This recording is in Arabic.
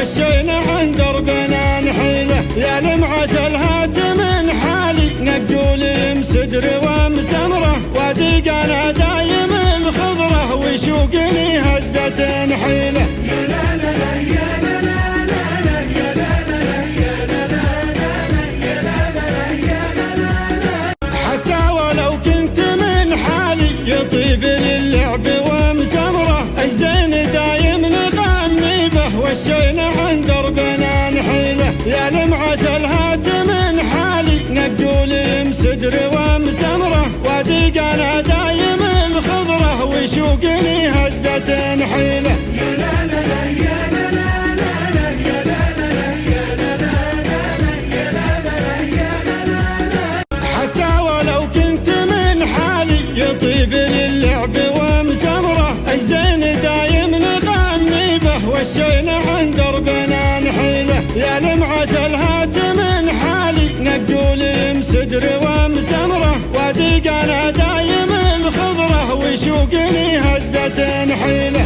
وشينا عن دربنا نحيله. يا المعسل هات من حالي نقول مسدر ومسمره، وادقنا دايم الخضره وشوقني هزة نحيله. يا لا لا لا يا لا لا لا لا يا لا لا لا يا لا لا لا لا يا لا لا لا يا لا لا لا. حتى ولو كنت من حالي يطيب للعب ومسمره، الزين دايم نغني به وشينا عن دربنا نحيله. يا المعسل هات من حالي نقول مسدر ومسمره، وادقنا دايم الخضره وشوقني هزة نحيله. يا لا لا لا يا لا لا لا لا يا لا لا لا يا لا لا لا لا يا لا لا لا يا لا لا لا. حتى ولو كنت من حالي يطيب للعب ومسمره، الزين دايم نغني به وشينا عن دربنا نحيله. يا المعسل هات من حالي نقول مسدر ومسمره، وادقنا دايم الخضره وشوقني هزة نحيله.